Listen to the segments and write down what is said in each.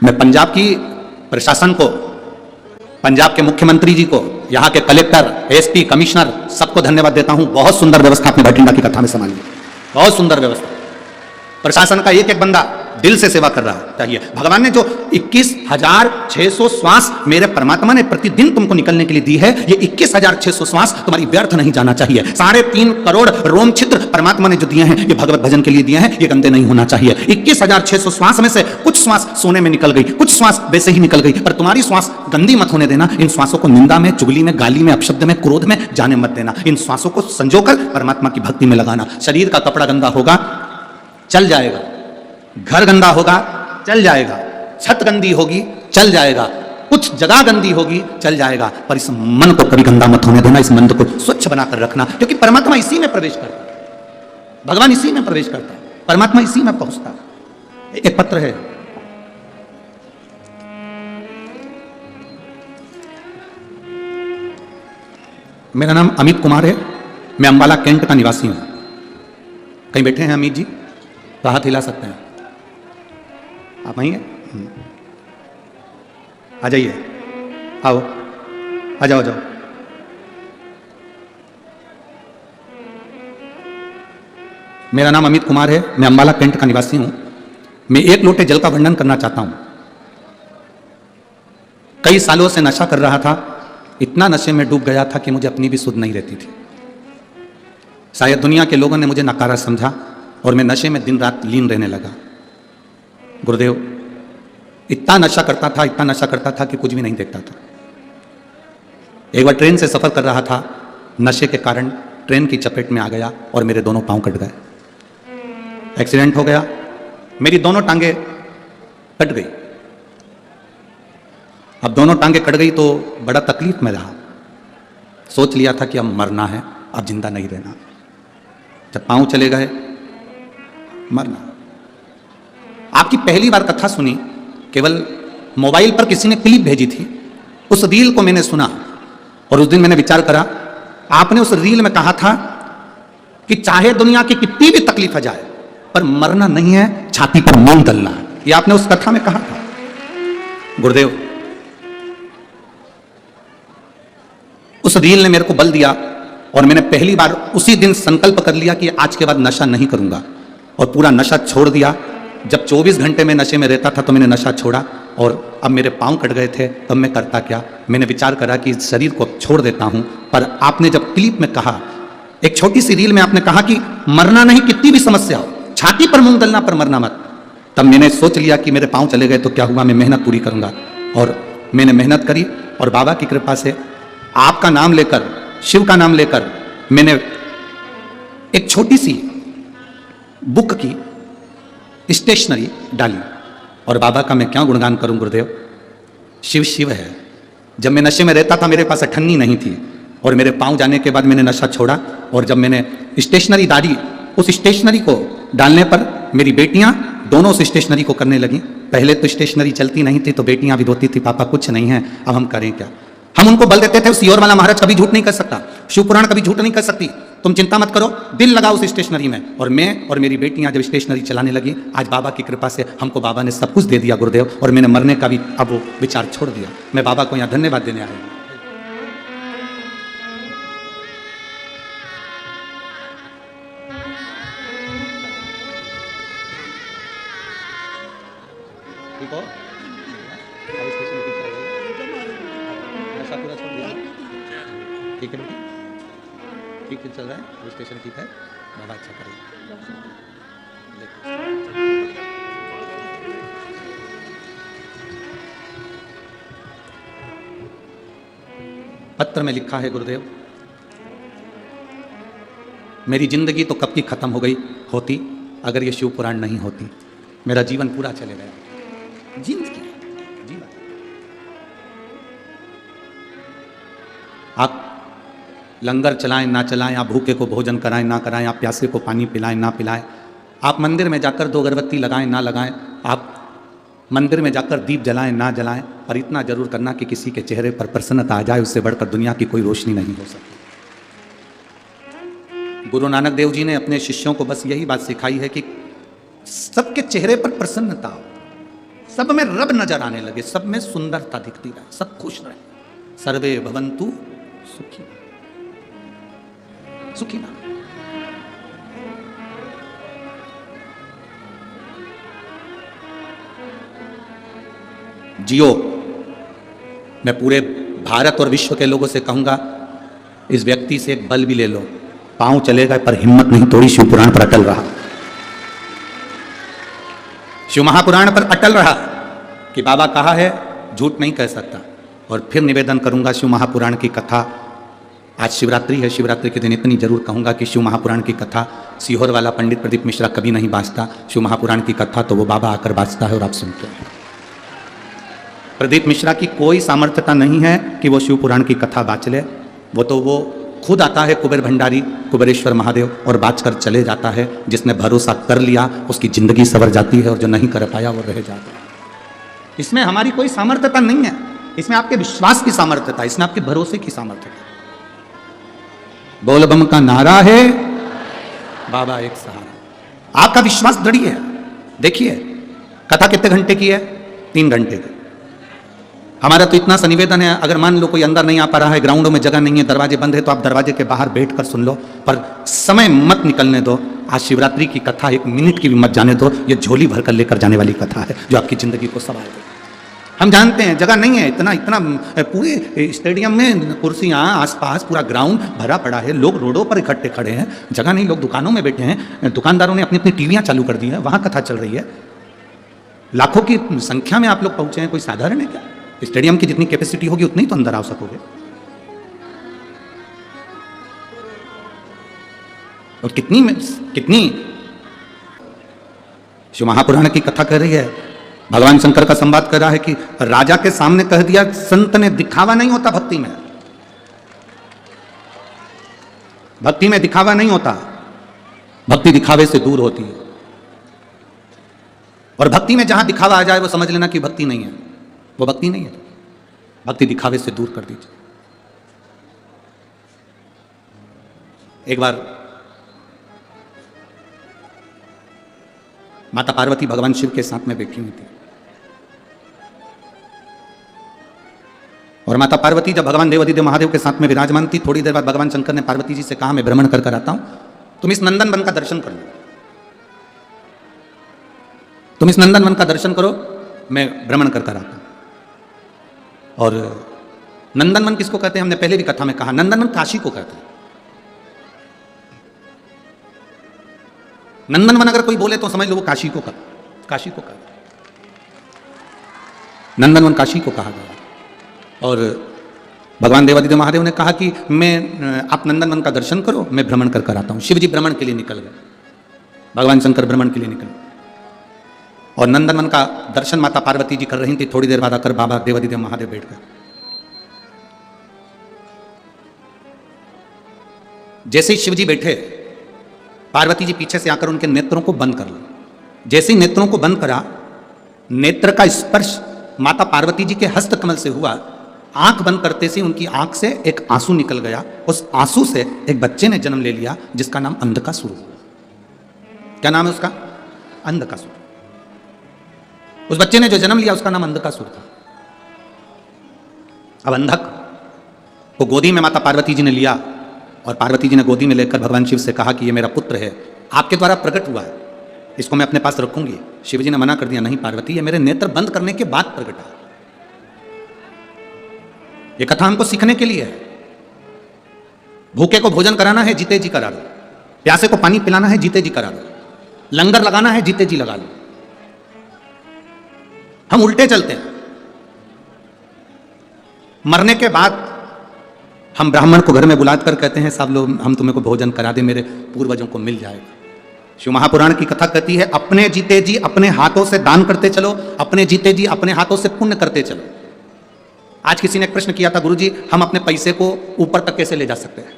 मैं पंजाब की प्रशासन को, पंजाब के मुख्यमंत्री जी को, यहाँ के कलेक्टर, एसपी, कमिश्नर सबको धन्यवाद देता हूँ। बहुत सुंदर व्यवस्था आपने भटिंडा की कथा में संभाली, बहुत सुंदर व्यवस्था। प्रशासन का एक एक बंदा दिल से सेवा कर रहा चाहिए। भगवान ने जो 21,600 श्वास मेरे परमात्मा ने प्रतिदिन तुमको निकलने के लिए दी है, ये 21,600 श्वास तुम्हारी व्यर्थ नहीं जाना चाहिए। 3.5 करोड़ रोम छिद्र परमात्मा ने जो दिए हैं, ये भगवत भजन के लिए दिए हैं, ये गंदे नहीं होना चाहिए। 21,600 श्वास में से कुछ श्वास सोने में निकल गई, कुछ श्वास वैसे ही निकल गई, पर तुम्हारी श्वास गंदी मत होने देना। इन श्वासों को निंदा में, चुगली में, गाली में, अपशब्द में, क्रोध में जाने मत देना। इन श्वासों को संजोकर परमात्मा की भक्ति में लगाना। शरीर का कपड़ा गंदा होगा, चल जाएगा। घर गंदा होगा, चल जाएगा। छत गंदी होगी, चल जाएगा। कुछ जगह गंदी होगी, चल जाएगा, पर इस मन को कभी गंदा मत होने देना। इस मन को स्वच्छ बनाकर रखना, क्योंकि परमात्मा इसी में प्रवेश करता है, भगवान इसी में प्रवेश करता है, परमात्मा इसी में पहुंचता है। एक पत्र है, मेरा नाम अमित कुमार है, मैं अंबाला कैंट का निवासी हूं। कहीं बैठे हैं अमित जी? तो हाथ हिला सकते हैं। आप वहीं हैं? आ जाइए, आओ, आ जाओ, जाओ। मेरा नाम अमित कुमार है, मैं अंबाला कैंट का निवासी हूं। मैं एक लोटे जल का वर्णन करना चाहता हूं। कई सालों से नशा कर रहा था, इतना नशे में डूब गया था कि मुझे अपनी भी सुध नहीं रहती थी। शायद दुनिया के लोगों ने मुझे नकारा समझा और मैं नशे में दिन रात लीन रहने लगा। गुरुदेव, इतना नशा करता था, इतना नशा करता था कि कुछ भी नहीं देखता था। एक बार ट्रेन से सफर कर रहा था, नशे के कारण ट्रेन की चपेट में आ गया और मेरे दोनों पांव कट गए। एक्सीडेंट हो गया, मेरी दोनों टांगे कट गई। अब दोनों टांगे कट गई तो बड़ा तकलीफ में रहा। सोच लिया था कि अब मरना है, अब जिंदा नहीं रहना। जब पांव चले गए, मरना। आपकी पहली बार कथा सुनी, केवल मोबाइल पर किसी ने क्लिप भेजी थी, उस रील को मैंने सुना और उस दिन मैंने विचार करा, आपने उस रील में कहा था कि चाहे दुनिया की कितनी भी तकलीफ आ जाए, पर मरना नहीं है, छाती पर मूंग दलना है। ये आपने उस कथा में कहा था। गुरुदेव, उस रील ने मेरे को बल दिया और मैंने पहली बार उसी दिन संकल्प कर लिया कि आज के बाद नशा नहीं करूंगा, और पूरा नशा छोड़ दिया। जब 24 घंटे में नशे में रहता था तो मैंने नशा छोड़ा, और अब मेरे पांव कट गए थे, तब मैं करता क्या? मैंने विचार करा कि इस शरीर को छोड़ देता हूं। पर आपने जब क्लिप में कहा, एक छोटी सी रील में आपने कहा कि मरना नहीं, कितनी भी समस्या हो, छाती पर मूंग दलना, पर मरना मत। तब मैंने सोच लिया कि मेरे पांव चले गए तो क्या हुआ, मैं मेहनत पूरी करूंगा। और मैंने मेहनत करी और बाबा की कृपा से, आपका नाम लेकर, शिव का नाम लेकर, मैंने एक छोटी सी बुक की स्टेशनरी डाली। और बाबा का मैं क्या गुणगान करूं गुरुदेव, शिव शिव है। जब मैं नशे में रहता था, मेरे पास अठन्नी नहीं थी, और मेरे पांव जाने के बाद मैंने नशा छोड़ा। और जब मैंने स्टेशनरी डाली, उस स्टेशनरी को डालने पर मेरी बेटियां दोनों उस स्टेशनरी को करने लगी। पहले तो स्टेशनरी चलती नहीं थी तो बेटियां भी रोती थी, पापा कुछ नहीं है, अब हम करें क्या? हम उनको बल देते थे, सियोर वाला महाराज कभी झूठ नहीं कर सकता, शिव पुराण कभी झूठ नहीं कर सकती, तुम चिंता मत करो, दिल लगाओ उस स्टेशनरी में। और मैं और मेरी बेटियां जब स्टेशनरी चलाने लगी, आज बाबा की कृपा से हमको बाबा ने सब कुछ दे दिया गुरुदेव, और मैंने मरने का भी अब वो विचार छोड़ दिया। मैं बाबा को यहाँ धन्यवाद देने आया हूँ। ठीक हो? ठीक है बेटी, ठीक चल रहा है, रजिस्ट्रेशन ठीक है, बाबा अच्छा करेगा। पत्र में लिखा है, गुरुदेव, मेरी जिंदगी तो कब की खत्म हो गई होती अगर ये शिव पुराण नहीं होती। मेरा जीवन पूरा चले गया। जिंदगी जीवन, आप लंगर चलाएं ना चलाएं, आप भूखे को भोजन कराएं ना कराएं, आप प्यासे को पानी पिलाएं ना पिलाएं, आप मंदिर में जाकर 2 अगरबत्ती लगाएं ना लगाएं, आप मंदिर में जाकर दीप जलाएं ना जलाएं, पर इतना जरूर करना कि किसी के चेहरे पर प्रसन्नता आ जाए, उससे बढ़कर दुनिया की कोई रोशनी नहीं हो सकती। गुरु नानक देव जी ने अपने शिष्यों को बस यही बात सिखाई है कि सबके चेहरे पर प्रसन्नता हो, सब में रब नजर आने लगे, सब में सुंदरता दिखती रहे, सब खुश रहे। सर्वे भवन्तु सुखी सुखी ना। जियो। मैं पूरे भारत और विश्व के लोगों से कहूंगा, इस व्यक्ति से एक बल भी ले लो, पांव चलेगा पर हिम्मत नहीं तोड़ी, शिव पुराण पर अटल रहा, शिव महापुराण पर अटल रहा कि बाबा कहा है, झूठ नहीं कह सकता। और फिर निवेदन करूंगा, शिव महापुराण की कथा, आज शिवरात्रि है, शिवरात्रि के दिन इतनी जरूर कहूंगा कि शिव महापुराण की कथा सीहोर वाला पंडित प्रदीप मिश्रा कभी नहीं बाजता, शिव महापुराण की कथा तो वो बाबा आकर बाजता है और आप सुनते हैं। प्रदीप मिश्रा की कोई सामर्थ्यता नहीं है कि वो शिव पुराण की कथा बाच ले, वो खुद आता है कुबेर भंडारी, कुबेरेश्वर महादेव, और बाच कर चले जाता है। जिसने भरोसा कर लिया उसकी जिंदगी संवर जाती है, और जो नहीं कर पाया वो रह जाता है। इसमें हमारी कोई सामर्थ्यता नहीं है, इसमें आपके विश्वास की सामर्थ्यता, इसमें आपके भरोसे की सामर्थ्यता। बोल बम का नारा है, बाबा एक सहारा। आपका विश्वास दृढ़ है। देखिए कथा कितने घंटे की है? 3 घंटे की। हमारा तो इतना सा निवेदन है, अगर मान लो कोई अंदर नहीं आ पा रहा है, ग्राउंडों में जगह नहीं है, दरवाजे बंद है, तो आप दरवाजे के बाहर बैठ कर सुन लो, पर समय मत निकलने दो। आज शिवरात्रि की कथा 1 मिनट की भी मत जाने दो, ये झोली भर कर लेकर जाने वाली कथा है जो आपकी जिंदगी को संभाल देगी। हम जानते हैं जगह नहीं है, इतना पूरे स्टेडियम में कुर्सियां, आसपास पूरा ग्राउंड भरा पड़ा है, लोग रोडों पर इकट्ठे खड़े हैं, जगह नहीं, लोग दुकानों में बैठे हैं, दुकानदारों ने अपनी अपनी टीवियां चालू कर दी हैं, वहां कथा चल रही है। लाखों की संख्या में आप लोग पहुंचे हैं, कोई साधारण है क्या? स्टेडियम की जितनी कैपेसिटी होगी उतनी तो अंदर आ सकोगे। और कितनी शिव महापुराण की कथा कर रही है, भगवान शंकर का संवाद कर रहा है कि राजा के सामने कह दिया, संत ने दिखावा नहीं होता भक्ति में, भक्ति में दिखावा नहीं होता, भक्ति दिखावे से दूर होती है। और भक्ति में जहां दिखावा आ जाए वो समझ लेना कि भक्ति नहीं है, वो भक्ति नहीं है। भक्ति दिखावे से दूर कर दीजिए। एक बार माता पार्वती भगवान शिव के साथ में बैठी हुई थी, और माता पार्वती जब भगवान देवाधिदेव महादेव के साथ में विराजमान थी, थोड़ी देर बाद भगवान शंकर ने पार्वती जी से कहा, मैं भ्रमण कर आता हूं, तुम इस नंदन वन का दर्शन कर लो, तुम इस नंदन वन का दर्शन करो, मैं भ्रमण कर आता हूं। और नंदनवन किसको कहते हैं? हमने पहले भी कथा में कहा, नंदनवन काशी को कहते हैं। नंदनवन अगर कोई बोले तो समझ लो वो काशी को कहते, नंदनवन काशी को कहा गया। और भगवान देवाधिदेव महादेव ने कहा कि आप नंदनवन का दर्शन करो, मैं भ्रमण कर आता हूं। शिव जी भ्रमण के लिए निकल गए, भगवान शंकर भ्रमण के लिए निकल गए, और नंदनवन का दर्शन माता पार्वती जी कर रही थी। थोड़ी देर बाद आकर बाबा देवाधिदेव महादेव बैठ गए। जैसे ही शिव जी बैठे, पार्वती जी पीछे से आकर उनके नेत्रों को बंद कर लो। जैसे ही नेत्रों को बंद करा, नेत्र का स्पर्श माता पार्वती जी के हस्त कमल से हुआ। आंख बंद करते से उनकी आंख से एक आंसू निकल गया। उस आंसू से एक बच्चे ने जन्म ले लिया जिसका नाम अंधकासुर। क्या नाम है उसका? अंधकासुर। उस बच्चे ने जो जन्म लिया उसका नाम अंधकासुर था। अब अंधक को गोदी में माता पार्वती जी ने लिया, और पार्वती जी ने गोदी में लेकर भगवान शिव से कहा कि ये मेरा पुत्र है, आपके द्वारा प्रकट हुआ है, इसको मैं अपने पास रखूंगी। शिव जी ने मना कर दिया, नहीं पार्वती, ये मेरे नेत्र बंद करने के बाद प्रकट है। ये कथा हमको सीखने के लिए है। भूखे को भोजन कराना है, जीते जी करा लो। प्यासे को पानी पिलाना है, जीते जी करा लो। लंगर लगाना है, जीते जी लगा लो। हम उल्टे चलते हैं। मरने के बाद हम ब्राह्मण को घर में बुलाकर कहते हैं, सब लोग हम तुम्हें को भोजन करा दे, मेरे पूर्वजों को मिल जाएगा। शिव महापुराण की कथा कहती है, अपने जीते जी अपने हाथों से दान करते चलो, अपने जीते जी अपने हाथों से पुण्य करते चलो। आज किसी ने एक प्रश्न किया था, गुरुजी हम अपने पैसे को ऊपर तक कैसे ले जा सकते हैं?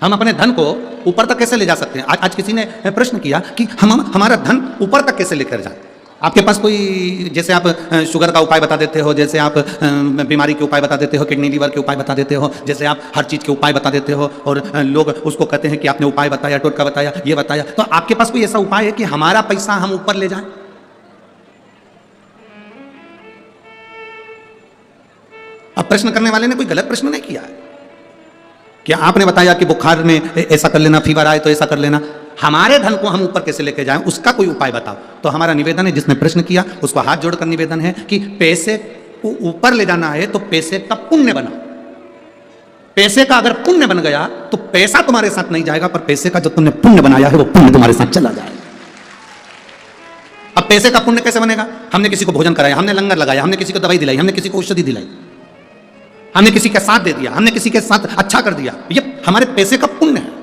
हम अपने धन को ऊपर तक कैसे ले जा सकते हैं? आज किसी ने प्रश्न किया कि हम हमारा धन ऊपर तक कैसे लेकर जाए। आपके पास कोई, जैसे आप शुगर का उपाय बता देते हो, जैसे आप बीमारी के उपाय बता देते हो, किडनी लीवर के उपाय बता देते हो, जैसे आप हर चीज़ के उपाय बता देते हो, और लोग उसको कहते हैं कि आपने उपाय बताया, टोटका बताया, ये बताया, तो आपके पास कोई ऐसा उपाय है कि हमारा पैसा हम ऊपर ले जाएं? प्रश्न करने वाले ने कोई गलत प्रश्न नहीं किया है कि आपने बताया कि बुखार में ऐसा कर लेना, फीवर आए तो ऐसा कर लेना। हमारे धन को हम ऊपर कैसे लेके जाएं, उसका कोई उपाय बताओ। तो हमारा निवेदन है, जिसने प्रश्न किया उसको हाथ जोड़कर निवेदन है कि पैसे को ऊपर ले जाना है तो पैसे का पुण्य बनाओ। पैसे का अगर पुण्य बन गया तो पैसा तुम्हारे साथ नहीं जाएगा, पर पैसे का जो तुमने पुण्य बनाया है वो पुण्य तुम्हारे साथ चला जाएगा। अब पैसे का पुण्य कैसे बनेगा? हमने किसी को भोजन कराया, हमने लंगर लगाया, हमने किसी को दवाई दिलाई, हमने किसी को औषधि दिलाई, हमने किसी के साथ दे दिया, हमने किसी के साथ अच्छा कर दिया, ये हमारे पैसे का पुण्य है।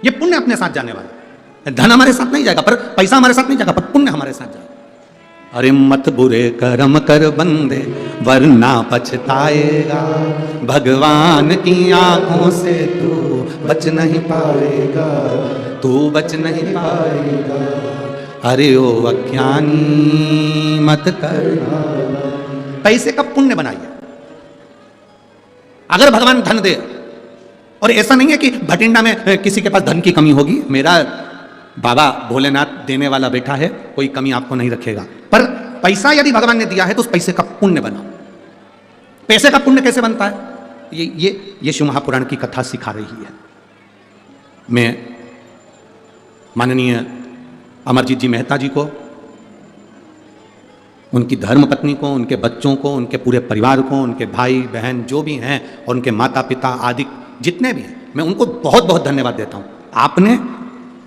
ये पुण्य अपने साथ जाने वाला है। धन हमारे साथ नहीं जाएगा, पर पैसा हमारे साथ नहीं जाएगा, पर पुण्य हमारे साथ जाएगा। अरे मत बुरे कर्म कर बंदे वरना पछताएगा, भगवान की आंखों से तू बच नहीं पाएगा, तू बच नहीं पाएगा। अरे ओ अज्ञानी मत करना। पैसे का पुण्य बनाइए। अगर भगवान धन दे, और ऐसा नहीं है कि भटिंडा में किसी के पास धन की कमी होगी, मेरा बाबा भोलेनाथ देने वाला बैठा है, कोई कमी आपको नहीं रखेगा। पर पैसा यदि भगवान ने दिया है तो उस पैसे का पुण्य बनाओ। पैसे का पुण्य कैसे बनता है? ये शिव महापुराण की कथा सिखा रही है। मैं माननीय अमरजीत जी मेहता जी को, उनकी धर्मपत्नी को, उनके बच्चों को, उनके पूरे परिवार को, उनके भाई बहन जो भी हैं और उनके माता पिता आदि जितने भी हैं, मैं उनको बहुत बहुत धन्यवाद देता हूं। आपने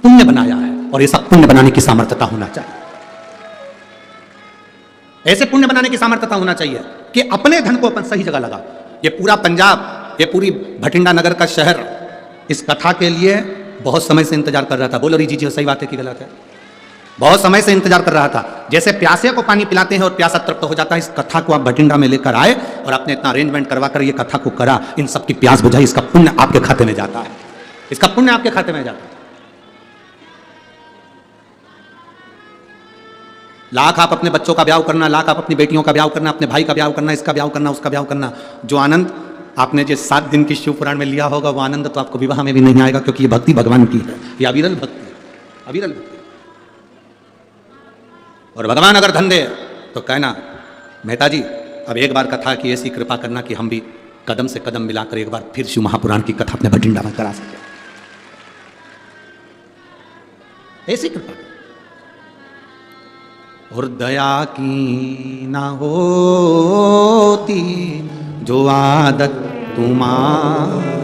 पुण्य बनाया है और ऐसा पुण्य बनाने की सामर्थ्यता होना चाहिए। ऐसे पुण्य बनाने की सामर्थ्यता होना चाहिए कि अपने धन को अपन सही जगह लगा। ये पूरा पंजाब, ये पूरी भटिंडा नगर का शहर इस कथा के लिए बहुत समय से इंतजार कर रहा था। बोलो जी सही बात है कि गलत है? बहुत समय से इंतजार कर रहा था। जैसे प्यासे को पानी पिलाते हैं और प्यासा तृप्त हो जाता है, इस कथा को आप भटिंडा में लेकर आए और आपने इतना अरेंजमेंट करवा कर ये कथा को करा, इन सबकी प्यास बुझाई, इसका पुण्य आपके खाते में जाता है, इसका पुण्य आपके खाते में जाता है। लाख आप अपने बच्चों का ब्याह करना, लाख आप अपनी बेटियों का ब्याह करना, अपने भाई का ब्याह करना, इसका ब्याह करना, उसका ब्याह करना, जो आनंद आपने जो 7 दिन की शिव पुराण में लिया होगा वो आनंद तो आपको विवाह में भी नहीं आएगा, क्योंकि ये भक्ति भगवान की है, ये अविरल भक्ति है, अविरल भक्ति। और भगवान अगर धन दे तो कहना मेहता जी अब एक बार कथा की ऐसी कृपा करना कि हम भी कदम से कदम मिलाकर एक बार फिर शिव महापुराण की कथा अपने भटिंडा में करा सके, ऐसी कृपा। और दया की ना होती जो आदत तुम्हारी,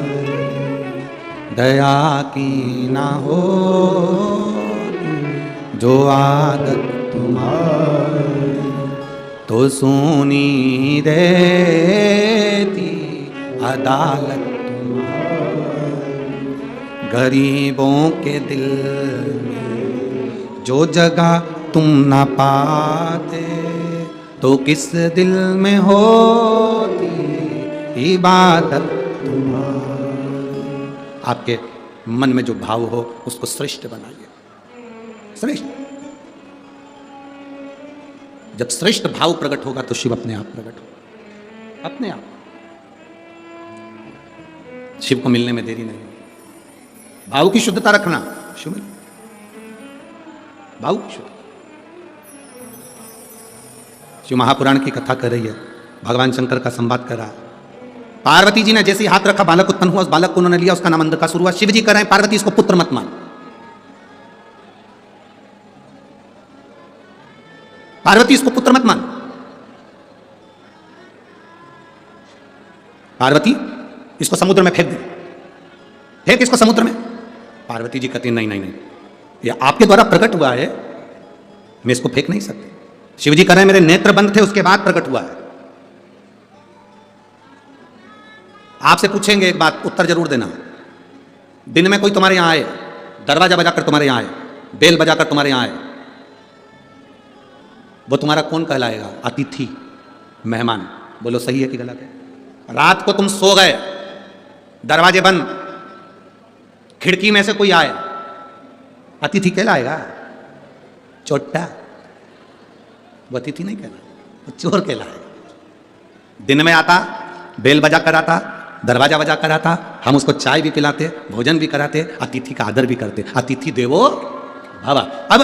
दया की ना होती जो आदत तुम्हारी, तो सुनी देती अदालत तुम्हारी। गरीबों के दिल में जो जगह तुम ना पाते, तो किस दिल में होती इबादत तुम्हारी। आपके मन में जो भाव हो उसको श्रेष्ठ बनाइए, श्रेष्ठ। जब श्रेष्ठ भाव प्रकट होगा तो शिव अपने आप प्रकट होगा, अपने आप। शिव को मिलने में देरी नहीं। भाव की शुद्धता रखना, शिव मिल भाव की शुद्धता। शिव महापुराण की कथा कर रही है, भगवान शंकर का संवाद कर रहा है। पार्वती जी ने जैसे ही हाथ रखा बालक उत्पन्न हुआ, उस बालक को उन्होंने लिया, उसका नाम अंधकासुर हुआ। शिव जी कह रहे हैं पार्वती इसको पुत्र मत मान, पार्वती इसको पुत्र मत मान, पार्वती इसको समुद्र में फेंक दे, फेंक इसको समुद्र में। पार्वती जी कहती नहीं नहीं नहीं, ये आपके द्वारा प्रकट हुआ है, मैं इसको फेंक नहीं सकती। शिव जी कह रहे हैं मेरे नेत्र बंद थे उसके बाद प्रकट हुआ है। आपसे पूछेंगे एक बात, उत्तर जरूर देना। दिन में कोई तुम्हारे यहां आए, दरवाजा बजाकर तुम्हारे यहां आए, बेल बजाकर तुम्हारे यहां आए, वो तुम्हारा कौन कहलाएगा? अतिथि, मेहमान। बोलो सही है कि गलत है? रात को तुम सो गए, दरवाजे बंद, खिड़की में से कोई आए, अतिथि कहलाएगा? चोट्टा, वो अतिथि नहीं कहलाएगा, वो चोर कहलाएगा। दिन में आता, बेल बजा कर आता, दरवाजा बजा कर आता, हम उसको चाय भी पिलाते, भोजन भी कराते, अतिथि का आदर भी करते। अतिथि देवो भव। अब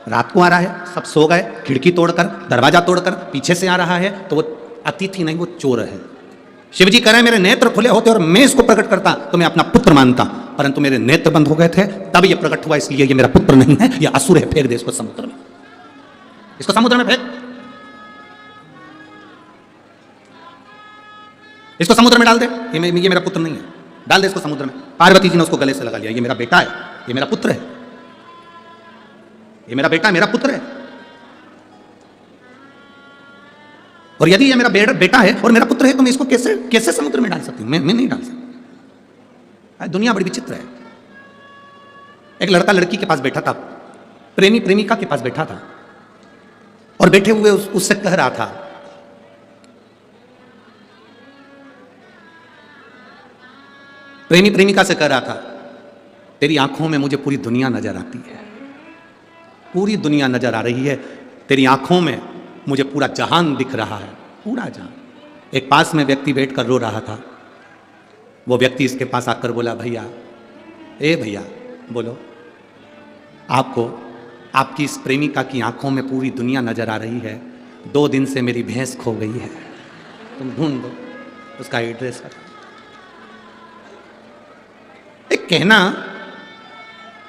रात को आ रहा है, सब सो गए, खिड़की तोड़कर, दरवाजा तोड़कर पीछे से आ रहा है, तो वो अतिथि नहीं, वो चोर है। शिवजी कह रहे हैं मेरे नेत्र खुले होते और मैं इसको प्रकट करता तो मैं अपना पुत्र मानता, परंतु मेरे नेत्र बंद हो गए थे तब ये प्रकट हुआ, इसलिए ये मेरा पुत्र नहीं है, ये असुर है। फेंक दे इसको समुद्र में, इसको समुद्र में फेंक, इसको समुद्र में डाल दे। ये मेरा पुत्र नहीं है, डाल दे इसको समुद्र में। पार्वती जी ने उसको गले से लगा लिया, ये मेरा बेटा है, ये मेरा पुत्र है, ये मेरा बेटा, मेरा पुत्र है। और यदि ये मेरा बेटा है और मेरा पुत्र है तो मैं इसको कैसे कैसे समुद्र में डाल सकती हूं? मैं नहीं डाल सकती। दुनिया बड़ी विचित्र है। एक लड़का लड़की के पास बैठा था, प्रेमी प्रेमिका के पास बैठा था और बैठे हुए उससे कह रहा था, प्रेमी प्रेमिका से कह रहा था, तेरी आंखों में मुझे पूरी दुनिया नजर आती है, पूरी दुनिया नजर आ रही है, तेरी आंखों में मुझे पूरा जहान दिख रहा है, पूरा जहान। एक पास में व्यक्ति बैठकर रो रहा था। वो व्यक्ति इसके पास आकर बोला, भैया, ए भैया, बोलो, आपको आपकी इस प्रेमिका की आंखों में पूरी दुनिया नजर आ रही है, 2 दिन से मेरी भैंस खो गई है, तुम ढूंढ दो उसका एड्रेस। एक कहना,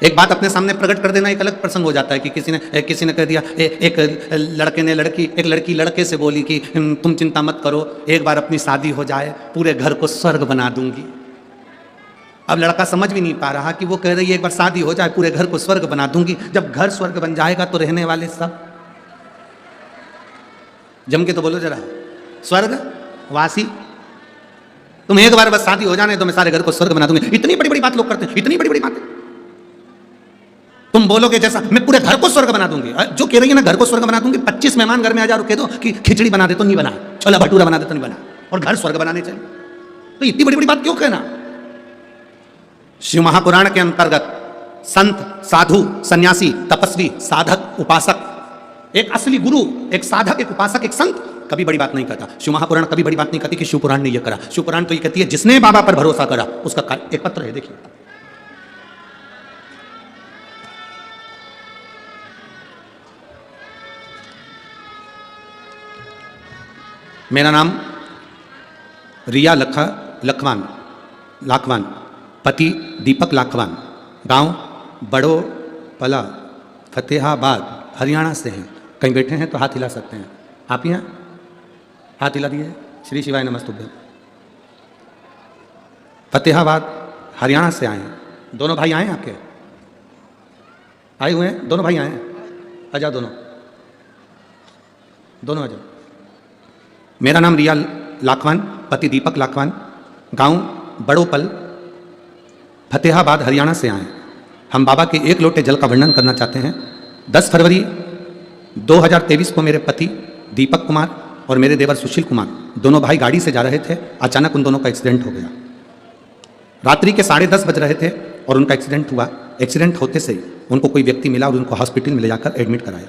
एक बात अपने सामने प्रकट कर देना एक अलग प्रसंग हो जाता है कि किसी ने कह दिया, एक लड़की लड़के से बोली कि तुम चिंता मत करो, एक बार अपनी शादी हो जाए पूरे घर को स्वर्ग बना दूंगी। अब लड़का समझ भी नहीं पा रहा कि वो कह रही है एक बार शादी हो जाए पूरे घर को स्वर्ग बना दूंगी। जब घर स्वर्ग बन जाएगा तो रहने वाले सब, जम के तो बोलो जरा, स्वर्ग वासी। तुम एक बार बस शादी हो जाने तो मैं सारे घर को स्वर्ग बना दूंगी। इतनी बड़ी बड़ी बात लोग करते हैं, इतनी बड़ी बड़ी बातें। तुम बोलोगे जैसा मैं पूरे घर को स्वर्ग बना दूंगी, जो कह रही है ना घर को स्वर्ग बना दूंगी, 25 मेहमान घर में आ जा, कह दो कि खिचड़ी बना दे तो नहीं बना, छोला भटूरा बना दे तो नहीं बना, और घर स्वर्ग बनाने चाहिए। तो इतनी बड़ी बड़ी बात क्यों कहना? शिव महापुराण के अंतर्गत संत, साधु, सन्यासी, तपस्वी, साधक, उपासक, एक असली गुरु, एक साधक, एक उपासक, एक संत कभी बड़ी बात नहीं करता। शिव महापुराण कभी बड़ी बात नहीं कहती कि शिव पुराण ने यह करा। शिव पुराण तो ये कहती है जिसने बाबा पर भरोसा करा उसका एक पत्र है, देखिए। मेरा नाम रिया लाखवान, पति दीपक लाखवान, गांव बड़ो पला, फतेहाबाद, हरियाणा से हैं। कहीं बैठे हैं तो हाथ हिला सकते हैं। आप यहाँ हाथ हिला दिए। श्री शिवाय नमस्तुभ्यं। फतेहाबाद हरियाणा से आए हैं। दोनों भाई आए हैं आपके? आए हुए हैं दोनों भाई आए हैं? आ जाओ दोनों आ जाओ। मेरा नाम रिया लाखवान, पति दीपक लाखवान, गांव बड़ोपल, फतेहाबाद, हरियाणा से आए। हम बाबा के एक लोटे जल का वर्णन करना चाहते हैं। 10 फरवरी 2023 को मेरे पति दीपक कुमार और मेरे देवर सुशील कुमार दोनों भाई गाड़ी से जा रहे थे। अचानक उन दोनों का एक्सीडेंट हो गया। रात्रि के 10:30 बज रहे थे और उनका एक्सीडेंट हुआ। एक्सीडेंट होते से उनको कोई व्यक्ति मिला और उनको हॉस्पिटल में ले जाकर एडमिट कराया।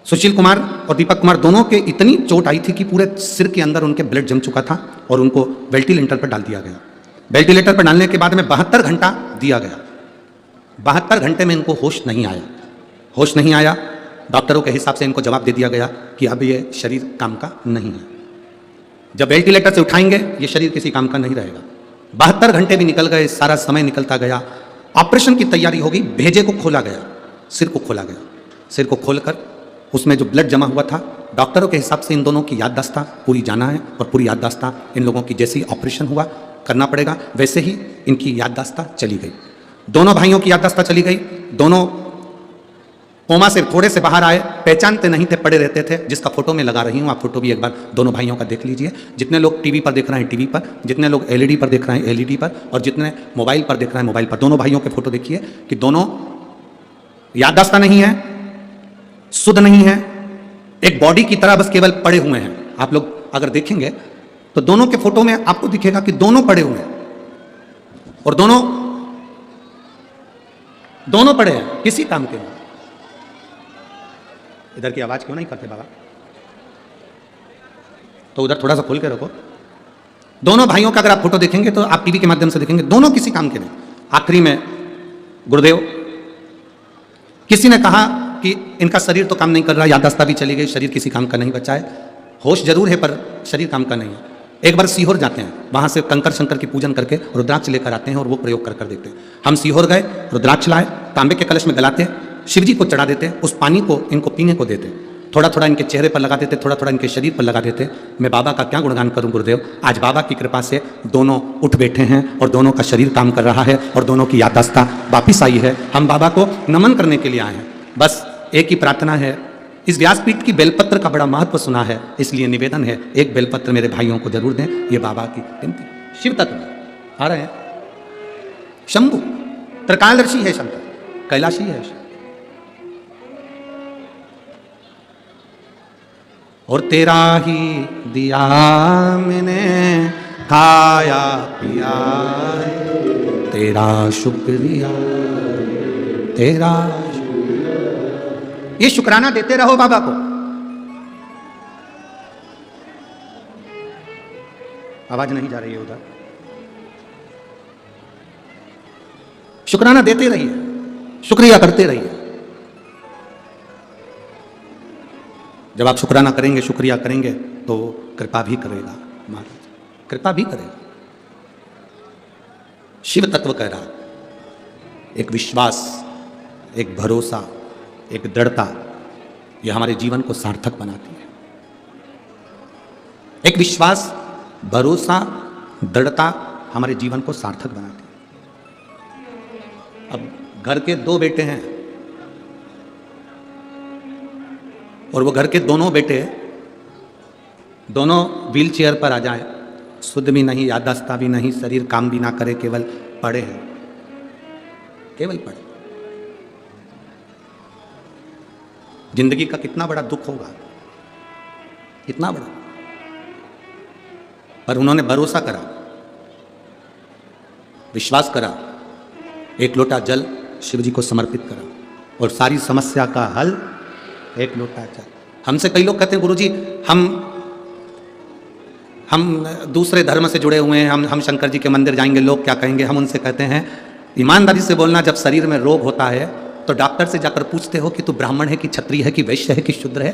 सुशील कुमार और दीपक कुमार दोनों के इतनी चोट आई थी कि पूरे सिर के अंदर उनके ब्लड जम चुका था और उनको वेंटिलेटर पर डाल दिया गया। वेंटिलेटर पर डालने के बाद में 72 घंटा दिया गया। 72 घंटे में इनको होश नहीं आया। डॉक्टरों के हिसाब से इनको जवाब दे दिया गया कि अब ये शरीर काम का नहीं है। जब वेंटिलेटर से उठाएंगे ये शरीर किसी काम का नहीं रहेगा। 72 घंटे भी निकल गए, सारा समय निकलता गया। ऑपरेशन की तैयारी होगी, भेजे को खोला गया, सिर को खोला गया। सिर को खोलकर उसमें जो ब्लड जमा हुआ था, डॉक्टरों के हिसाब से इन दोनों की याददाश्त पूरी जाना है और पूरी याददाश्त इन लोगों की जैसे ही ऑपरेशन हुआ करना पड़ेगा वैसे ही इनकी याददाश्त चली गई। दोनों भाइयों की याददाश्त चली गई। दोनों कोमा से थोड़े से बाहर आए, पहचानते नहीं थे, पड़े रहते थे, जिसका फोटो मैं लगा रही हूँ। आप फोटो भी एक बार दोनों भाइयों का देख लीजिए। जितने लोग टीवी पर देख रहे हैं टीवी पर, जितने लोग एलईडी पर देख रहे हैं एलईडी पर, और जितने मोबाइल पर देख रहे हैं मोबाइल पर, दोनों भाइयों के फोटो देखिए कि दोनों याददाश्त नहीं है, शुद्ध नहीं है, एक बॉडी की तरह बस केवल पड़े हुए हैं। आप लोग अगर देखेंगे तो दोनों के फोटो में आपको दिखेगा कि दोनों पड़े हुए हैं और दोनों पड़े हैं, किसी काम के नहीं। इधर की आवाज क्यों नहीं करते बाबा? तो उधर थोड़ा सा खोल के रखो। दोनों भाइयों का अगर आप फोटो देखेंगे तो आप टीवी के माध्यम से देखेंगे, दोनों किसी काम के नहीं। आखिरी में गुरुदेव, किसी ने कहा कि इनका शरीर तो काम नहीं कर रहा, याददाश्त भी चली गई, शरीर किसी काम का नहीं बचा है, होश जरूर है पर शरीर काम का नहीं है। एक बार सीहोर जाते हैं, वहां से कंकर शंकर की पूजन करके रुद्राक्ष लेकर आते हैं और वो प्रयोग कर देते हैं। हम सीहोर गए, रुद्राक्ष लाए, तांबे के कलश में गलाते हैं, शिव जी को चढ़ा देते हैं, उस पानी को इनको पीने को देते, थोड़ा थोड़ा इनके चेहरे पर लगा देते, थोड़ा थोड़ा इनके शरीर पर लगा देते। मैं बाबा का क्या गुणगान करूं गुरुदेव, आज बाबा की कृपा से दोनों उठ बैठे हैं और दोनों का शरीर काम कर रहा है और दोनों की याददाश्त वापिस आई है। हम बाबा को नमन करने के लिए आए हैं। बस एक ही प्रार्थना है, इस व्यासपीठ की बेलपत्र का बड़ा महत्व सुना है, इसलिए निवेदन है एक बेलपत्र मेरे भाइयों को जरूर दें। ये बाबा की कीमती शिव तत्व आ रहे हैं। शंभु त्रिकालदर्शी है, शंकर कैलाशी है और तेरा ही दिया मैंने खाया पिया है, तेरा शुक्रिया तेरा ये शुक्राना देते रहो बाबा को। आवाज नहीं जा रही है उधर, शुक्राना देते रहिए, शुक्रिया करते रहिए। जब आप शुक्राना करेंगे, शुक्रिया करेंगे तो कृपा भी करेगा महाराज, कृपा भी करेगा। शिव तत्व कह रहा, एक विश्वास, एक भरोसा, एक दृढ़ता, यह हमारे जीवन को सार्थक बनाती है। एक विश्वास, भरोसा, दृढ़ता हमारे जीवन को सार्थक बनाती है। अब घर के 2 बेटे हैं और वो घर के दोनों बेटे दोनों व्हील चेयर पर आ जाए, शुद्ध भी नहीं, याददाश्त भी नहीं, शरीर काम भी ना करे, केवल पड़े हैं, केवल पड़े। जिंदगी का कितना बड़ा दुख होगा, कितना बड़ा। पर उन्होंने भरोसा करा, विश्वास करा, एक लोटा जल शिव जी को समर्पित करा और सारी समस्या का हल एक लोटा जल। हमसे कई लोग कहते हैं गुरुजी हम दूसरे धर्म से जुड़े हुए हैं, हम शंकर जी के मंदिर जाएंगे, लोग क्या कहेंगे। हम उनसे कहते हैं ईमानदारी से बोलना, जब शरीर में रोग होता है तो डॉक्टर से जाकर पूछते हो कि तू ब्राह्मण है कि क्षत्रिय है कि वैश्य है कि शूद्र है।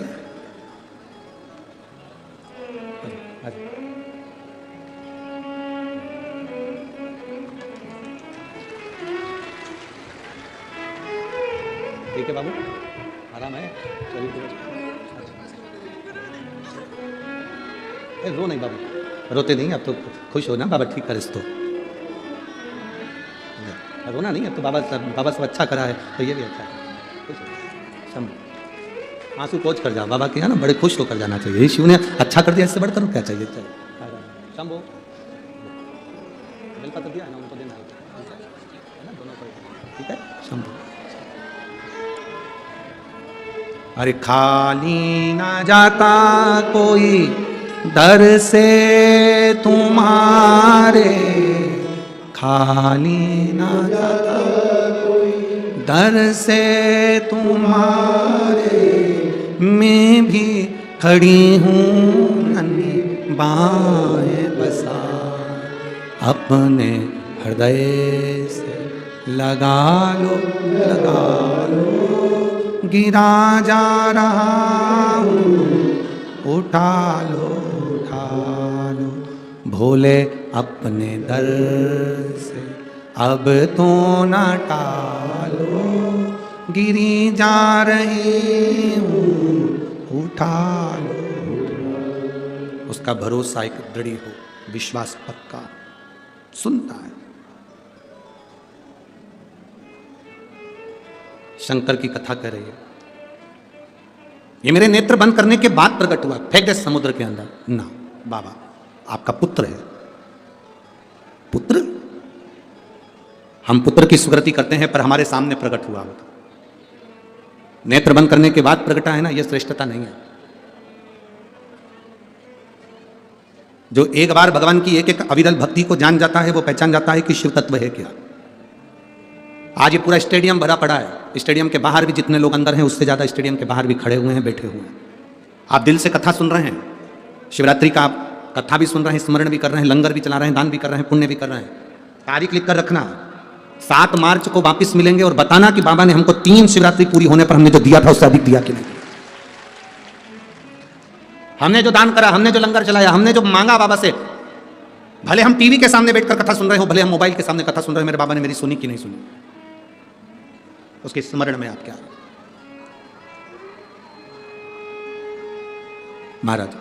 ठीक है बाबू, आराम है, चलिए। रो नहीं बाबू, रोते नहीं, अब तो खुश हो ना, बाबा ठीक कर इसको, रोना नहीं। अब तो बाबा सब अच्छा करा है तो ये भी अच्छा है। आंसू पोंछ कर जाओ, बाबा के यहाँ ना बड़े खुश होकर जाना चाहिए। शिव ने अच्छा कर दिया, इससे बढ़कर क्या चाहिए। चलो शंभो, बेलपत्र दिया है ना, उनको देना है ना, दोनों को, ठीक है शंभो। अरे खाली ना जाता कोई दर से तुम्हारे, खाली ना जाता कोई दर से तुम्हारे, मैं भी खड़ी हूँ नन्ही बाएं बसा, अपने हृदय से लगा लो, गिरा जा रहा हूँ, उठा लो, भोले अपने दर से अब तो ना टालो, गिरी जा रही हूँ, उठा लो। उसका भरोसा एक दृढ़ हो, विश्वास पक्का, सुनता है। शंकर की कथा कर रही है, ये मेरे नेत्र बंद करने के बाद प्रकट हुआ, फेंक दे समुद्र के अंदर ना। बाबा आपका पुत्र है, पुत्र, हम पुत्र की सुकृति करते हैं पर हमारे सामने प्रकट हुआ होता, नेत्र बंद करने के बाद प्रकटा है ना, यह श्रेष्ठता नहीं है। जो एक बार भगवान की एक एक अविरल भक्ति को जान जाता है, वो पहचान जाता है कि शिव तत्व है क्या। आज ये पूरा स्टेडियम भरा पड़ा है, स्टेडियम के बाहर भी जितने लोग अंदर हैं उससे ज्यादा स्टेडियम के बाहर भी खड़े हुए हैं, बैठे हुए हैं। आप दिल से कथा सुन रहे हैं, शिवरात्रि का आप कथा भी सुन रहे हैं, स्मरण भी कर रहे हैं, लंगर भी चला रहे हैं, दान भी कर रहे हैं, पुण्य भी कर रहे हैं। तारीख लिख कर रखना, 7 मार्च को वापस मिलेंगे और बताना कि बाबा ने हमको 3 शिवरात्रि पूरी होने पर हमने जो दिया था उससे अधिक दिया कि नहीं। हमने जो दान करा, हमने जो लंगर चलाया, हमने जो मांगा बाबा से, भले हम टीवी के सामने बैठकर कथा सुन रहे हो, भले हम मोबाइल के सामने कथा सुन रहे हो, मेरे बाबा ने मेरी सुनी कि नहीं सुनी, उसके स्मरण में आप क्या। महाराज,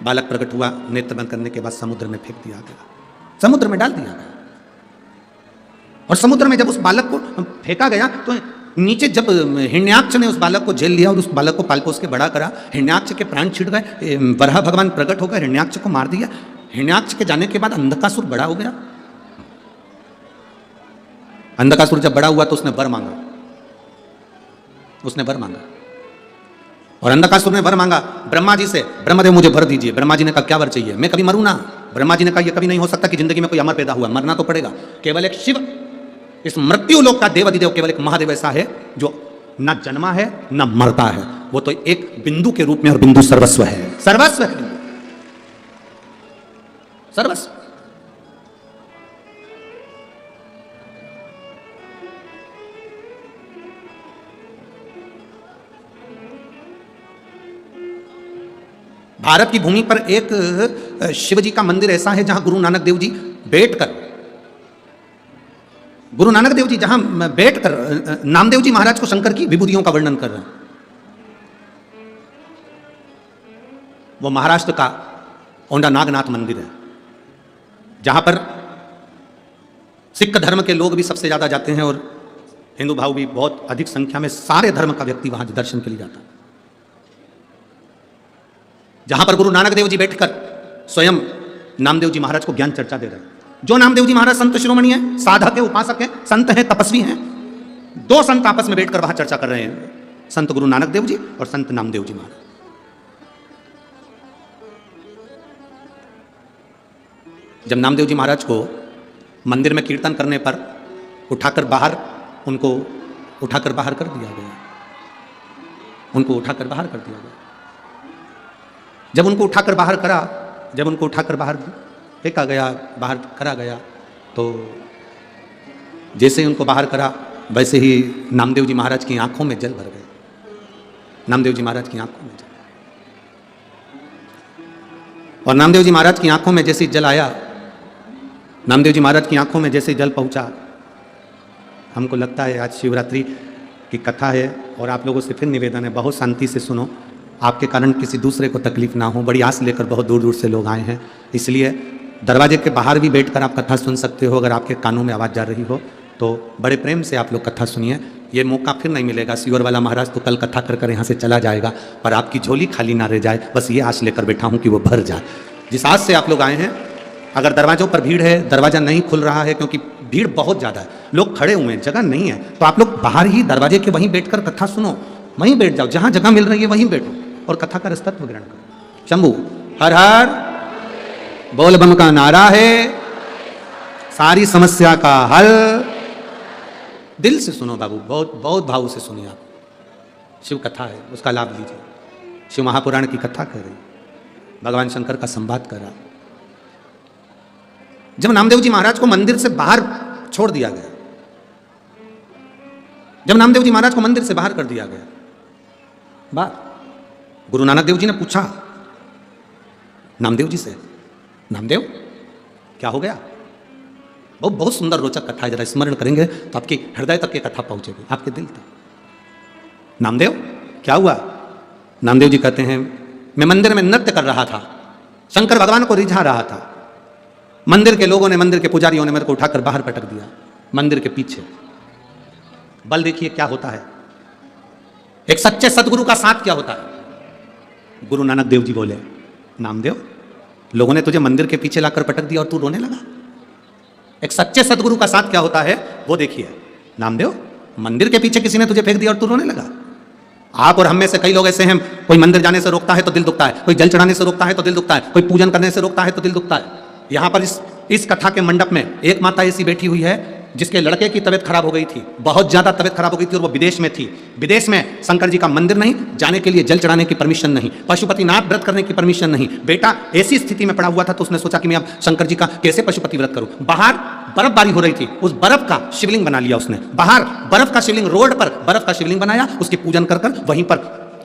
बालक प्रकट हुआ, नेत्र बंद करने के बाद समुद्र में फेंक दिया गया, समुद्र में डाल दिया गया। और समुद्र में जब उस बालक को फेंका गया तो नीचे जब हिरण्याक्ष ने उस बालक को झेल लिया और उस बालक को पाल पोस के बड़ा करा, हिरण्याक्ष के प्राण छिड़ गए, वराह भगवान प्रकट होकर हिरण्याक्ष को मार दिया। हिरण्याक्ष के जाने के बाद अंधकासुर बड़ा हो गया। अंधकासुर जब बड़ा हुआ तो उसने वर मांगा, उसने वर मांगा। और अंधकासुर ने वर मांगा ब्रह्मा जी से, ब्रह्मदेव मुझे वर दीजिए। ब्रह्मा जी ने कहा क्या वर चाहिए, मैं कभी मरूं ना। ब्रह्मा जी ने कहा यह कभी नहीं हो सकता कि जिंदगी में कोई अमर पैदा हुआ, मरना तो पड़ेगा। केवल एक शिव, इस मृत्यु लोक का देवाधिदेव केवल एक महादेव ऐसा है जो न जन्मा है न मरता है, वो तो एक बिंदु के रूप में, और बिंदु सर्वस्व है, सर्वस्व है, सर्वस्व। भारत की भूमि पर एक शिव जी का मंदिर ऐसा है जहां गुरु नानक देव जी बैठकर, गुरु नानक देव जी जहां बैठकर नामदेव जी महाराज को शंकर की विभूतियों का वर्णन कर रहे हैं। वो महाराष्ट्र का औंडा नागनाथ मंदिर है, जहां पर सिख धर्म के लोग भी सबसे ज्यादा जाते हैं और हिंदू भाव भी बहुत अधिक संख्या में, सारे धर्म का व्यक्ति वहां दर्शन के लिए जाता है। जहां पर गुरु नानक देव जी बैठकर स्वयं नामदेव जी महाराज को ज्ञान चर्चा दे रहे हैं। जो नामदेव जी महाराज संत शिरोमणि है, साधक है, उपासक है, संत है, तपस्वी हैं, दो संत आपस में बैठकर वहां चर्चा कर रहे हैं, संत गुरु नानक देव जी और संत नामदेव जी महाराज। जब नामदेव जी महाराज को मंदिर में कीर्तन करने पर उठाकर बाहर, उनको उठाकर बाहर कर दिया गया, उनको उठाकर बाहर कर दिया गया। जब उनको उठाकर बाहर करा, जब उनको उठाकर बाहर फेंका गया, बाहर करा गया, तो जैसे ही उनको बाहर करा वैसे ही नामदेव जी महाराज की आंखों में जल भर गए, नामदेव जी महाराज की आंखों में जल। और नामदेव जी महाराज की आंखों में जैसे ही जल आया, नामदेव जी महाराज की आंखों में जैसे ही जल पहुंचा, हमको लगता है आज शिवरात्रि की कथा है और आप लोगों से फिर निवेदन है, बहुत शांति से सुनो, आपके कारण किसी दूसरे को तकलीफ ना हो। बड़ी आस लेकर बहुत दूर दूर से लोग आए हैं, इसलिए दरवाजे के बाहर भी बैठकर आप कथा सुन सकते हो। अगर आपके कानों में आवाज़ जा रही हो तो बड़े प्रेम से आप लोग कथा सुनिए। ये मौका फिर नहीं मिलेगा। सीवर वाला महाराज तो कल कथा कर कर यहाँ से चला जाएगा, पर आपकी झोली खाली ना रह जाए, बस ये आश लेकर बैठा हूँ कि वो भर जाए। जिस आस से आप लोग आए हैं, अगर दरवाज़ों पर भीड़ है, दरवाज़ा नहीं खुल रहा है क्योंकि भीड़ बहुत ज़्यादा है, लोग खड़े हुए हैं, जगह नहीं है, तो आप लोग बाहर ही दरवाजे के वहीं बैठकर कथा सुनो, वहीं बैठ जाओ, जहाँ जगह मिल रही है वहीं बैठो और कथा का रसतत्व ग्रहण करो। शंभू हर हर बोल बम का नारा है, सारी समस्या का हल। दिल से सुनो बाबू, बहुत बहुत भाव से सुनिए आप। शिव कथा है, उसका लाभ लीजिए। शिव महापुराण की कथा कर रही, भगवान शंकर का संवाद कर रहा। जब नामदेव जी महाराज को मंदिर से बाहर छोड़ दिया गया, जब नामदेव जी महाराज को मंदिर से बाहर कर दिया गया, बाहर, गुरु नानक देव जी ने पूछा नामदेव जी से, नामदेव क्या हो गया? बहुत बहुत सुंदर रोचक कथा है, जरा स्मरण करेंगे तो आपके हृदय तक की कथा पहुंचेगी, आपके दिल तक। नामदेव क्या हुआ? नामदेव जी कहते हैं, मैं मंदिर में नृत्य कर रहा था, शंकर भगवान को रिझा रहा था, मंदिर के लोगों ने, मंदिर के पुजारियों ने मेरे को उठाकर बाहर पटक दिया मंदिर के पीछे। बल देखिए क्या होता है, एक सच्चे सदगुरु का साथ क्या होता है। गुरु नानक देव जी बोले, नामदेव लोगों ने तुझे मंदिर के पीछे लाकर पटक दिया और तू रोने लगा। एक सच्चे सदगुरु का साथ क्या होता है वो देखिए। नामदेव मंदिर के पीछे किसी ने तुझे फेंक दिया और तू रोने लगा। आप और हम में से कई लोग ऐसे हैं, कोई मंदिर जाने से रोकता है तो दिल दुखता है, कोई जल चढ़ाने से रोकता है तो दिल दुखता है, कोई पूजन करने से रोकता है तो दिल दुखता है। यहाँ पर इस कथा के मंडप में एक माता ऐसी बैठी हुई है जिसके लड़के की तबीयत खराब हो गई थी, बहुत ज्यादा तबीयत खराब हो गई थी और वो विदेश में थी। विदेश में शंकर जी का मंदिर नहीं, जाने के लिए जल चढ़ाने की परमिशन नहीं, पशुपतिनाथ व्रत करने की परमिशन नहीं। बेटा ऐसी स्थिति में पड़ा हुआ था तो उसने सोचा कि मैं अब शंकर जी का कैसे पशुपति व्रत करूं। बाहर बर्फबारी हो रही थी, उस बर्फ का शिवलिंग बना लिया उसने। बाहर बर्फ का शिवलिंग, रोड पर बर्फ का शिवलिंग बनाया, उसकी पूजन कर वहीं पर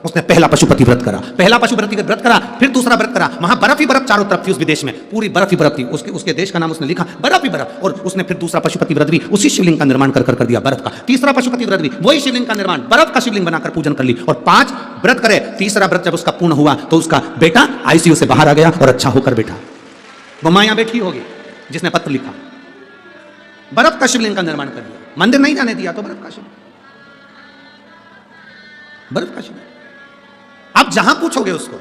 उसने पहला पशुपति व्रत करा, पहला पशुपति व्रत करा, फिर दूसरा व्रत करा, वहां बर्फ ही बर्फ चारों तरफ थी, उस विदेश में पूरी बर्फ ही बर्फ थी, उसके देश का नाम उसने लिखा बर्फ ही बर्फ। और उसने फिर दूसरा पशुपति व्रत भी उसी शिवलिंग का निर्माण कर दिया बर्फ का, तीसरा पशुपति व्रत भी वही शिवलिंग का निर्माण, बर्फ का शिवलिंग बनाकर पूजन कर ली, और 5 व्रत करे। तीसरा व्रत जब उसका पूर्ण हुआ तो उसका बेटा आईसीयू से बाहर आ गया और अच्छा होकर बैठा। वो मां यहां बैठी होगी जिसने पत्र लिखा, बर्फ का शिवलिंग का निर्माण कर दिया, मंदिर नहीं जाने दिया तो बर्फ का शिवलिंग, बर्फ का शिवलिंग। आप जहां पूछोगे उसको,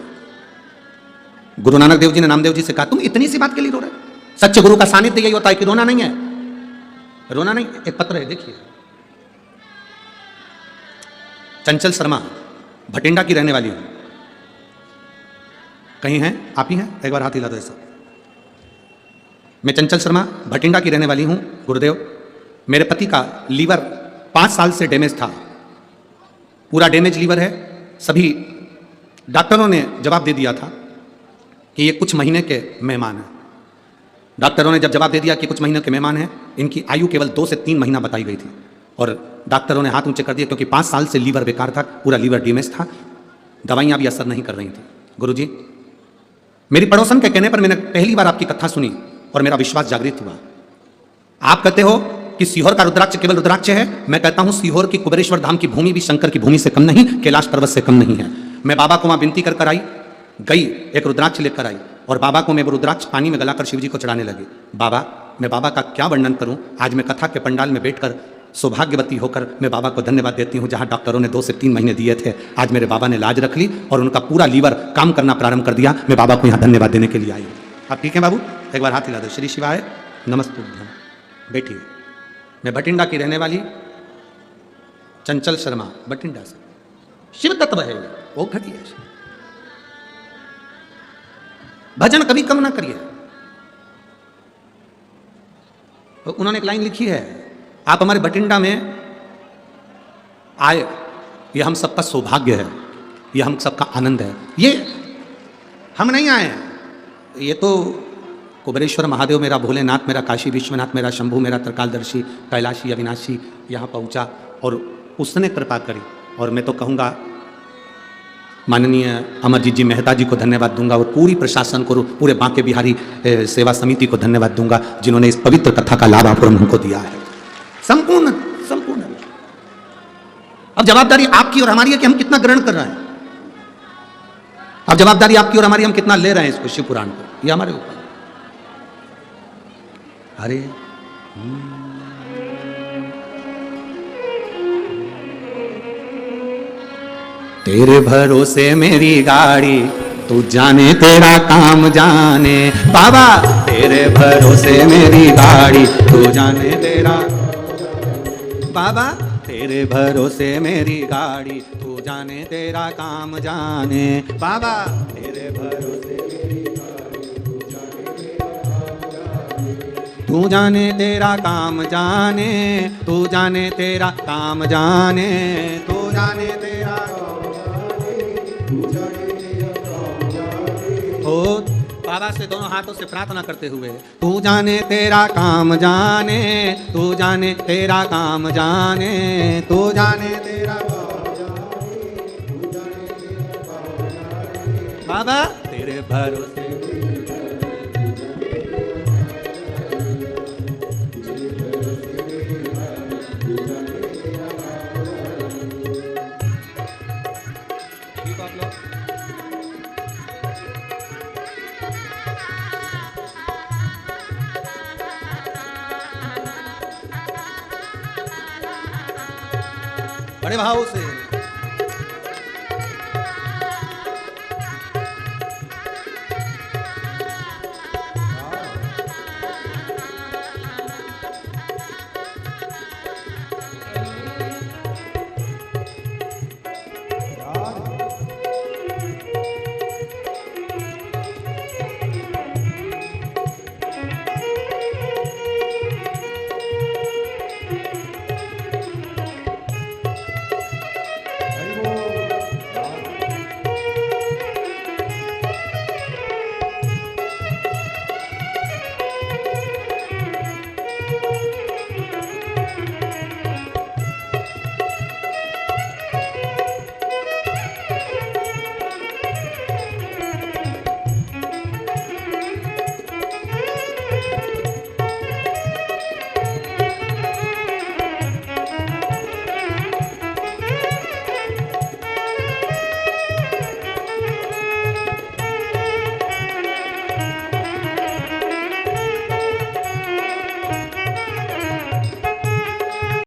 गुरु नानक देव जी ने नामदेव जी से कहा, तुम इतनी सी बात के लिए रो रहे? सच्चे गुरु का सानिध्य यही होता है कि रोना नहीं है, रोना नहीं। एक पत्र है, देखिए, चंचल शर्मा, भटिंडा की रहने वाली हूं। कहीं हैं? आप ही हैं? एक बार हाथ हिला दो ऐसा। मैं चंचल शर्मा, भटिंडा की रहने वाली हूं। गुरुदेव, मेरे पति का लीवर 5 साल से डैमेज था, पूरा डैमेज लीवर है। सभी डॉक्टरों ने जवाब दे दिया था कि ये कुछ महीने के मेहमान हैं। डॉक्टरों ने जब जवाब दे दिया कि कुछ महीने के मेहमान हैं, इनकी आयु केवल 2 से 3 महीना बताई गई थी, और डॉक्टरों ने हाथ ऊंचे कर दिए क्योंकि 5 साल से लीवर बेकार था, पूरा लीवर डैमेज था, दवाइयां भी असर नहीं कर रही थी। गुरुजी, मेरी पड़ोसन के कहने पर मैंने पहली बार आपकी कथा सुनी और मेरा विश्वास जागृत हुआ। आप कहते हो कि सीहोर का रुद्राक्ष केवल रुद्राक्ष है, मैं कहता हूं सीहोर की कुबेरेश्वर धाम की भूमि भी शंकर की भूमि से कम नहीं, कैलाश पर्वत से कम नहीं है। मैं बाबा को वहां विनती कर आई, गई, एक रुद्राक्ष लेकर आई, और बाबा को मैं वो रुद्राक्ष पानी में गलाकर शिव जी को चढ़ाने लगी। बाबा, मैं बाबा का क्या वर्णन करूं, आज मैं कथा के पंडाल में बैठकर सौभाग्यवती होकर मैं बाबा को धन्यवाद देती हूं। जहां डॉक्टरों ने 2 से 3 महीने दिए थे, आज मेरे बाबा ने लाज रख ली और उनका पूरा लीवर काम करना प्रारंभ कर दिया। मैं बाबा को यहां धन्यवाद देने के लिए आई हूं। आप ठीक हैं बाबू? एक बार हाथ हिला दो। श्री शिवाय नमस्तुभ्यम। बैठिए। मैं भटिंडा की रहने वाली चंचल शर्मा, भटिंडा से, शिव तत्व है वो, घटिया भजन कभी कम ना करिए। तो उन्होंने एक लाइन लिखी है, आप हमारे भटिंडा में आए, ये हम सबका सौभाग्य है, ये हम सबका आनंद है। ये हम नहीं आए हैं, ये तो कुबेरेश्वर महादेव मेरा, भोलेनाथ मेरा, काशी विश्वनाथ मेरा, शंभू मेरा, त्रिकालदर्शी, कैलाशी अविनाशी यहाँ पहुँचा और उसने कृपा करी। और मैं तो कहूँगा माननीय अमरजीत जी मेहता जी को धन्यवाद दूंगा, और पूरी प्रशासन को, पूरे बांके बिहारी सेवा समिति को धन्यवाद दूंगा, जिन्होंने इस पवित्र कथा का लाभ आप हमको दिया है। संपूर्ण संपूर्ण। अब जवाबदारी आपकी और हमारी है कि हम कितना ग्रहण कर रहे हैं। अब जवाबदारी आपकी और हमारी, हम कितना ले रहे हैं इसको, शिव पुराण को, ये हमारे ऊपर। अरे तेरे भरोसे मेरी गाड़ी, तू जाने तेरा काम जाने। बाबा, तेरे भरोसे मेरी गाड़ी, तू जाने तेरा, बाबा तेरे भरोसे मेरी गाड़ी, तू जाने तेरा काम जाने। बाबा तेरे भरोसे मेरी गाड़ी, तू जाने तेरा काम जाने, तू जाने तेरा काम जाने, तू जाने तेरा हो। बाबा से दोनों हाथों से प्रार्थना करते हुए, तू जाने तेरा काम जाने, तू जाने तेरा काम जाने, तू जाने तेरा काम जाने, बाबा तेरे भरोसे। बड़े भाव से